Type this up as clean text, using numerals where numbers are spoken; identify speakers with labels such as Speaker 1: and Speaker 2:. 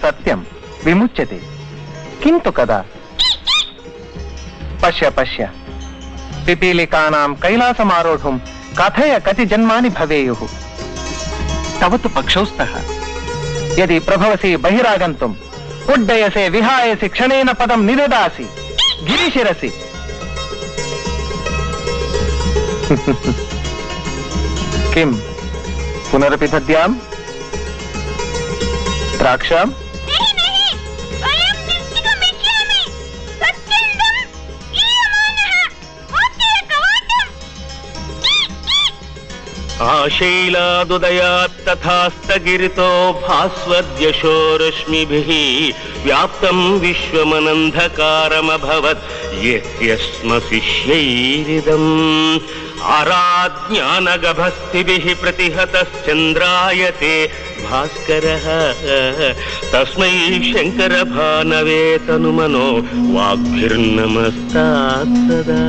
Speaker 1: सत्यं विमुच्यते किन्तु कदा पश्य पश्य पिपीलिकानां कैलासमारोढुं कथय कति जन्मानि भवेयुः तव तु पक्षौ स्तः यदि प्रभवसि बहिरागन्तुम् उड्डयसे विहायसि क्षणेन पदं निददासि गिरिशिरसि किं पुनरपि दद्याम् द्राक्षाम्
Speaker 2: आशैलादुदयात् तथास्तगिरितो भास्वद्यशो रश्मिभिः व्याप्तं विश्वमनन्धकारमभवत् यस्म शिष्यैरिदम् आराज्ञानगभस्तिभिः प्रतिहतश्चन्द्रायते भास्करः तस्मै शङ्करभानवे तनुमनो वाग्भिर्नमस्तात् सदा।